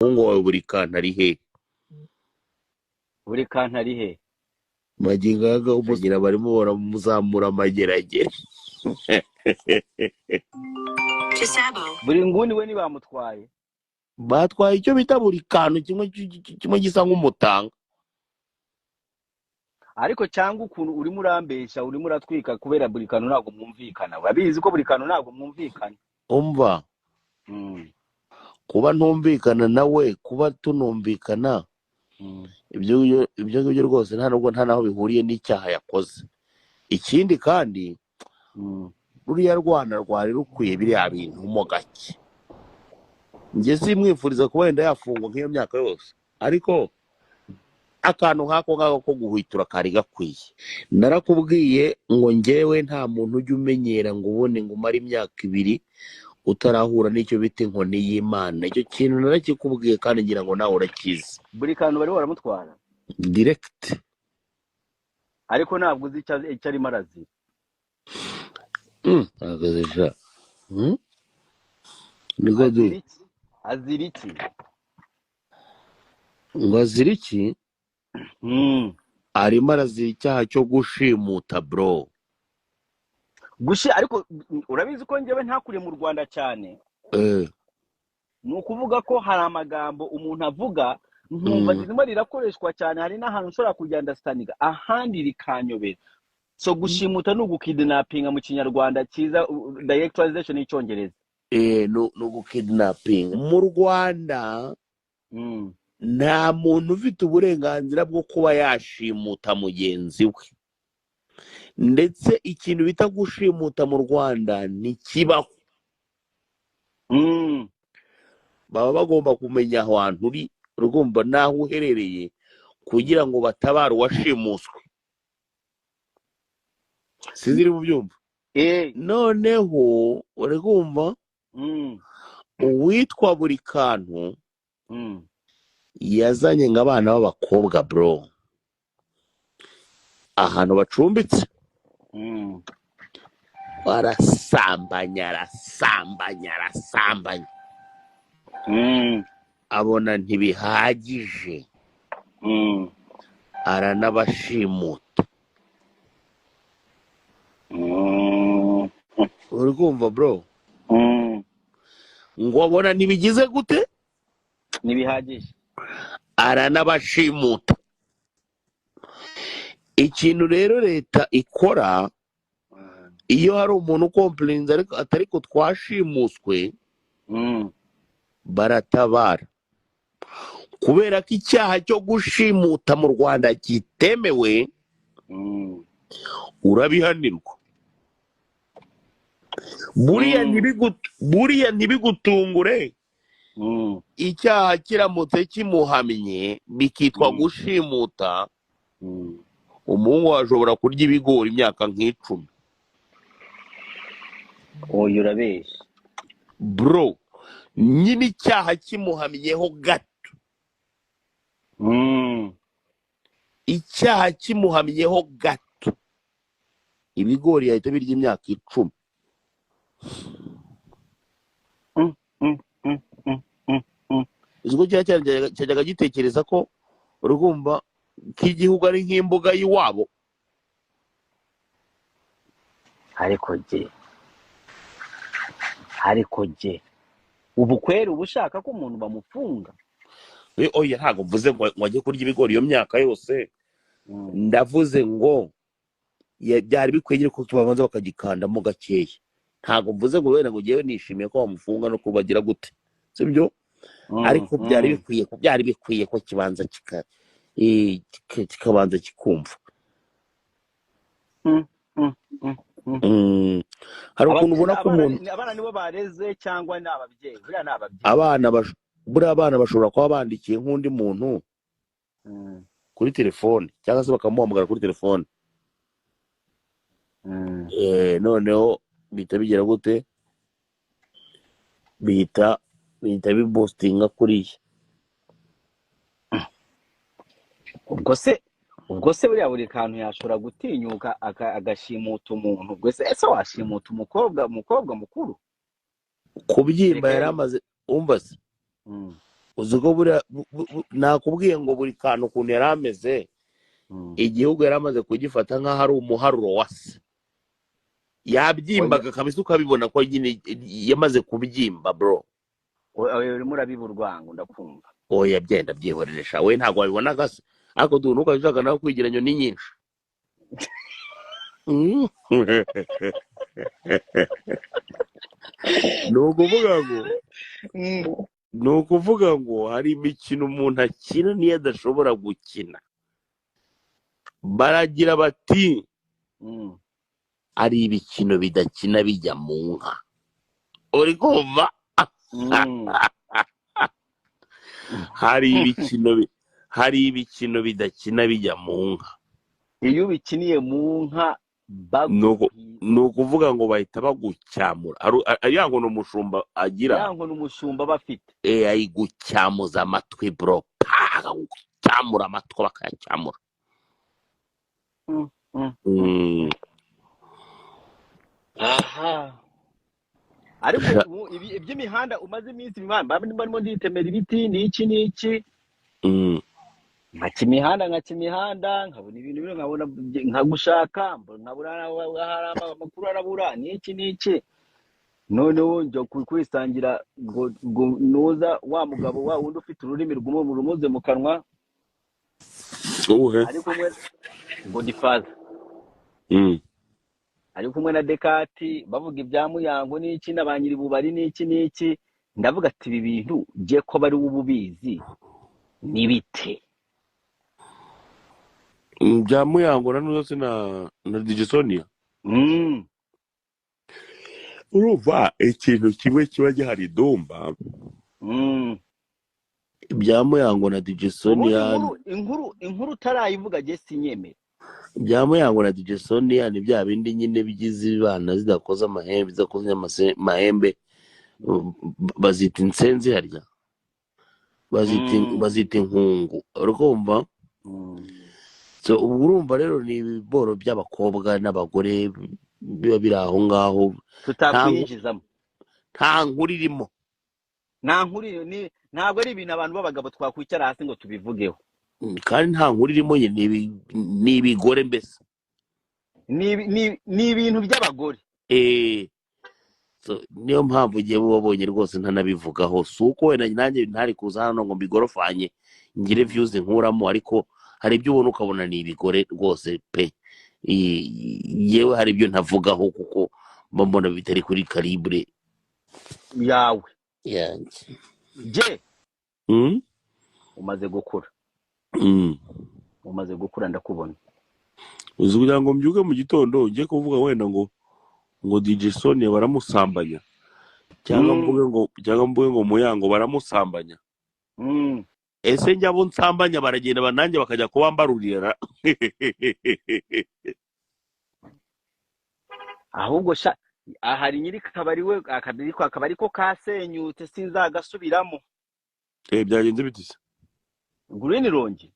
umuhungu wawe buri kantu ari he? buri kantu ari he? Magingaga umugira barimo baramuzamura amageragere. buri nguni we ntibamutwaye. Batwaye icyo bita buri kantu kimwe gisa nk'umutanga. ariko cyangwa ukuntu urimo urambesha urimo uratwika kubera buri kantu ntabwo mwumvikana. urabizi ko buri kantu ntabwo mwumvikana. Umva, kuba ntumvikana nawe, kuba tunumvikana, ibyo ngibyo rwose nta naho bihuriye n'icyaha yakoze. Ikindi kandi ruriya Rwanda rwari rukwiye biriya bintu mo gake. Njye simwifuriza kuba wenda yafungwa nk'iyo myaka yose, ariko akantu nk'ako ngako ko guhwitura kari gakwiye. Narakubwiye ngo njyewe nta muntu ujya umenyera ngo ubone ngo umare imyaka 2 utarahura n'icyo bita inkoni y'Imana. Icyo kintu narakikubwiye kandi ngira ngo nawe urakizi. buri kantu bari baramutwara Direct. ariko ntabwo uzi icyo arimo arazira. Agazesha. Niko du. azira iki? Ngo azira iki? Arimo arazira icyaha cyo gushimuta bro. ariko urabizi ko njyewe ntakuriye mu Rwanda cyane. Ni ukuvuga ko hari amagambo umuntu avuga nkumva ririmo rirakoreshwa cyane, hari n'ahantu ushobora kugenda standinga ahandi rikanyobera. So gushimuta no gukidnappinga mu kinyarwanda cyiza direct translation y'icyongereza. No gukidnapping. Mu Rwanda nta muntu ufite uburenganzira bwo kuba yashimuta mugenzi we. Ndetse ikintu bita gushimuta mu Rwanda ntikibaho. Baba bagomba kumenya ahantu uri, urumva naho uherereye, kugira ngo batabare uwashimuswe. Siziri mu byumva. Noneho urumva uwitwa buri kantu yazanye ng'abana b'abakobwa bro ahantu bacumbitse. Arasambanya. Abona ntibihagije, aranabashimuta. uri kumva bro? Ngo abona ntibigize gute, ntibihagije, aranabashimuta. Ikintu rero leta ikora iyo hari umuntu complaints ariko atari ko twashimuswe, baratabara. Kubera ko icyaha cyo gushimuta mu Rwanda kitemewe, urabihanirwa. Buriya ntibigutungure icyaha kiramutse kimuhamye bikitwa gushimuta, umuhungu washobora kurya ibigori imyaka nk'icumi. Oya urabeshya bro, nyine icyaha kimuhamyeho gato, icyaha kimuhamyeho gato, ibigori yahita birya imyaka 10. Izgo cyajyaga gitekereza ko urugumba k'igihugu ari nk'imbuga y'iwabo. ariko je ubu kwera ubushaka ko umuntu bamufunga. Oya ntago mvuze ngo wajye kurya ibigori iyo myaka yose, ndavuze ngo byari bikwiye ko tubabanza bakagikandamo gakeya. Ntago mvuze ngo wenda ngo ngewe nishimiye ko bamufunga no kubagira gute, sibyo? Ariko byari bikwiye ko kibanza kikabanza kikumva. Hari ukuntu ubona ko umuntu abana nibo bareze cyangwa n'ababyeyi. Abana bashobora kuba bandikiye nk'undi muntu kuri telefone cyangwa se bakamuhamagara kuri telefone. Noneho bihita bigira gute, bihita bibostinga kuriya. Ubwo se buriya buri kantu yashobora gutinyuka agashimuta umuntu. Ubwo se ese washimuta umukobwa mukuru? Kubyimba yaramaze umva se, uzuko buri nakubwiye ngo buri kantu kuntu yarameze igihugu yaramaze kugifata nka hari umuharuro wase yabyimbaga kabisa ukabibona ko nyine yamaze kubyimba bro. urimo urabiba urwango ndakumva. Oya byenda byihoreresha we ntago wabibona gase ariko dunuka bishaka nawe kwigira nyoni nyinshi. ni ukuvuga ngo hari imikino umuntu akina niyo adashobora gukina. Baragira bati ari ibikino bidakina bijya mu nka. Uri kumva? hari ibikino bidakina bijya mu nka. Iyo ubikiniye mu nka ni ukuvuga ngo bahita bagucyamura. Yango ni umushumba agira. Yango ni umushumba bafite. Ayigucyamuza amatwi bro. Gucyamura amatwi bakayacyamura. Aha. Ariko iby'imihanda umaze iminsi barimo nditemera ibiti n'iki nka kimihanda nkabona ibintu bimwe nkabona nkagushaka nkabura amakuru arabura n'iki noneho njya kwisangira ngo nuza wa mugabo wa wundi ufite ururimi rumuze mu kanwa ari kumwe ngo difaza ari kumwe na Dekati bavuga ibya Muyango n'iki n'abanyiri bubari n'iki ndavuga ati ibi bintu je ko bari ububizi nibite bya Muyango nanuze na DJ Sonia. Urumva ikintu kimwe kiba gihari Dumba. Bya Muyango na DJ Sonia inkuru tarayivuga je sinyemera. Bya Muyango na DJ Sonia ni bya bindi nyine bigize ibana zidakoza amahembe zidakoze amahembe bazita insenzi harya bazita inkungu. Urumva? So urumva rero ni ibiboro by'abakobwa n'abagore biba biri aho ngaho tutakwinjizamo. Nta nkuru irimo. Ntabwo ari ibintu abantu b'abagabo twakwicara hasi ngo tubivugeho. Kandi nta nkuru irimo ni ibigore mbese. Ni ibintu by'abagore. So niyo mpamvu ugiye wabonye rwose ntanabivugaho. Suko wenda nanjye ntari kuza hano ngo mbigorofanye ngire views nkuramo ariko hari ibyo ubona ukabona ni ibigore rwose pe. Yewe hari ibyo ntavugaho kuko mbona bitari kuri calibre yawe yanjye. Je umaze gukura. Umaze gukura ndakubona. Uzi kugira ngo mbyuke mu gitondo ngiye kuvuga wenda ngo DJ Sonia baramusambanya cyangwa mvuge ngo Muyango baramusambanya. Ese njyabo nsambanya baragenda bananjye bakajya kubambarurira. Ahubwo ahari nyiri kabari we akabari ko kasenyutse sinzagasubiramo. Byagenze bitise Green Rongi.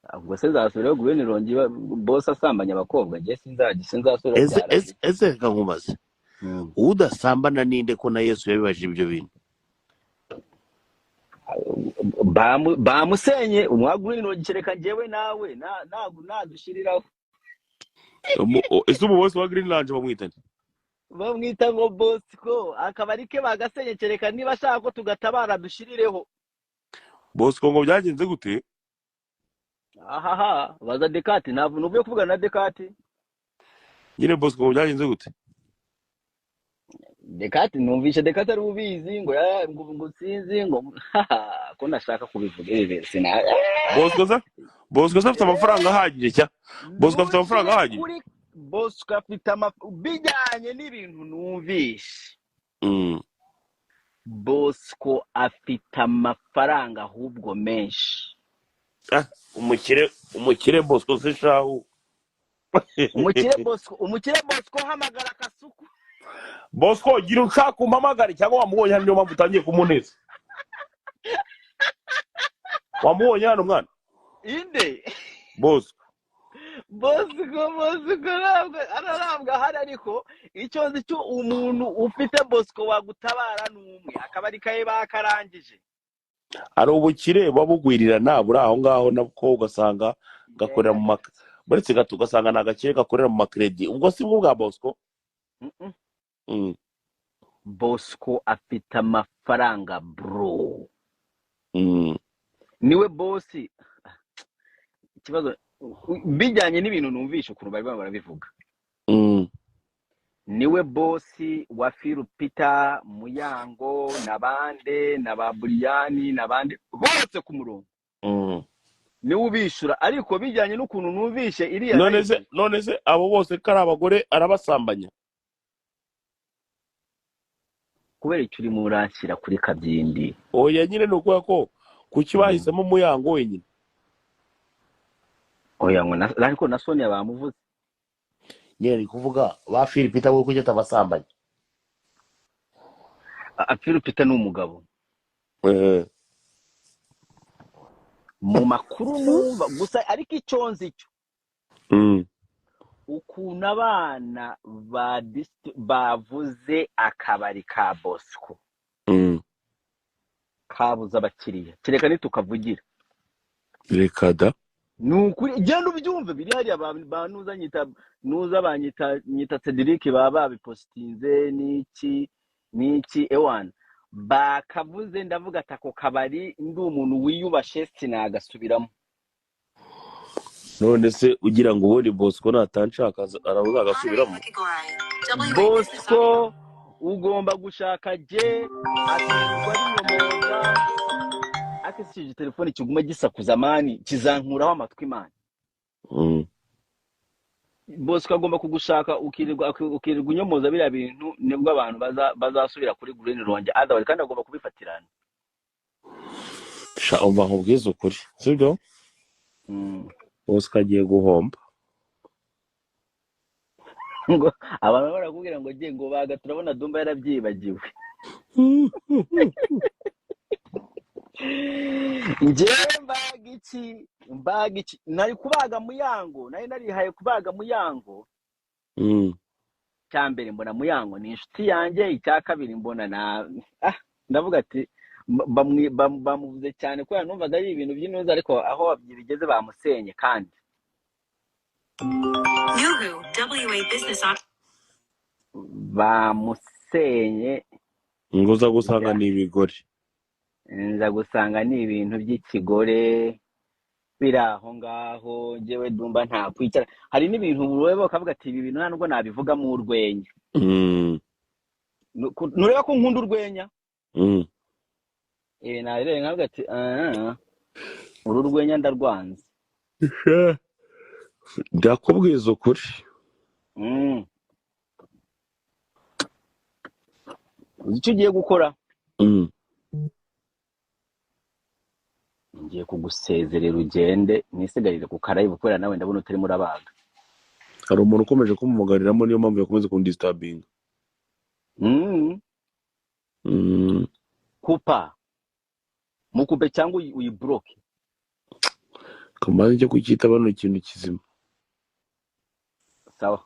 Ahubwo sinzasubiraho Green Rongi boss asambanya abakobwa je sinzasubira. Ese kankumaze udasambana ninde ko na Yesu yabibaje ibyo bintu. Bamusenye umwagurino gikereka njewe nawe nadushiriraho. Ese umubosi wa Greenland bamwita ngo Bosco akabari ke bagasenye kereka niba ashaka ko tugatabara dushirireho. Bosco ngo byagenze gute? Baza Dekati nuvuye kuvugana na Dekati. Nyine Bosco ngo byagenze gute? Dekati numvishe Dekati ari ubizi ngo sinzi ngo ko nashaka kubivuga ibi sina. Bosco afite amafaranga ahagije cya. Bosco afite amafaranga ahagije. Bosco afite bijyanye n'ibintu numvishe. Bosco afite amafaranga ahubwo menshi. Umukire Bosco se shahu. Umukire Bosco hamagara Kasuku. Bosco gira ushaka umpamagare cyangwa wamubonye hano mpamvu utangiye kumuneza. Wamubonye hano mwana? Inde? Bosco. Bosco ararambwa hari, ariko icyo nzi cyo umuntu ufite Bosco wagutabara n'umwe, akabari kaye bakarangije. hari ubukire babugwirirana buri aho ngaho nabwo ugasanga gakorera mu buretse gato ugasanga ni agakire gakorera mu makredi, ubwo si bwo bwa Bosco. Bosco afite amafaranga bro. Niwe bosi. Ikibazo bijyanye n'ibintu numvishe ukuntu bari barabivuga. Niwe bosi wa Philipita Muyango nabande nababuriyani nabande bose ku murongo. Niwe ubishura, ariko bijyanye n'ukuntu numvishe iriya none se abo bose kari abagore arabasambanya. Kubera icyo uri muranshyira kuri Kabyindi. Oya nyine ni ukuvuga ko kuki bahisemo Muyango wenyine. Oya ngo ariko na Sonia bamuvuze. Nyine ni kuvuga ba Philipita we kujya tabasambanya. Philipita ni umugabo. Mu makuru numva gusa, ariko icyo nzi cyo ukuntu abana bavuze akabari ka Bosco kabuza abakiriya, kereka nitukavugira. Reka da nukuri genda ubyumve, biri hariya banuza nyita Cedric baba babipostinze niki ewan bakavuze, ndavuga atako kabari ndi umuntu wiyubashe sinagasubiramo. none se ugira ngo ubone Bosco natanshaka arabuza agasubiramo. Bosco ugomba gushaka je akirwa n'inyomoza, akisije telefone kiguma gisakuza mani kizankuraho amatwi mani. Bosco agomba kugushaka ukirirwa unyomoza biriya bintu, nibwo abantu bazasubira kuri Green Ronge, otherwise kandi agomba kubifatirana. Sha umva nkubwiza ukuri sibyo. Bosco agiye guhomba. Ngo abantu barakubwira ngo giye ngo baga turabona Dumba yarabyibagiwe. Njye mbaga iki nari kubaga Muyango, narihaye kubaga Muyango. Cyambere mbona Muyango ni inshuti yanjye, icya kabiri mbona ndavuga ati bamuvuze cyane ko numvaga ari ibintu by'inoza, ariko aho bigeze bamusenye kandi. Bamusenye nguza gusanga ni ibigore. Nza gusanga ni ibintu by'ikigore biraho ngaho. Jewe Dumba nta kwicara, hari n'ibintu urebe bakavuga ati ibi bintu nubwo nabivuga mu urwenya. Nureba ko nkunda urwenya. Narebe nkavuga ati uru rwenya ndarwanze. Ndakubwiza ukuri. Icyo ugiye gukora ngiye kugusezerera ugende nisigarire ku Karayibu, kubera nawe ndabona utari murabaga. Hari umuntu ukomeje kumumugariramo, niyo mpamvu yakomeze kundisturbinga. Kupa mukupe cyangwa uyibloke. Kamaze cyo kucyita bano ikintu kizima. Sawa.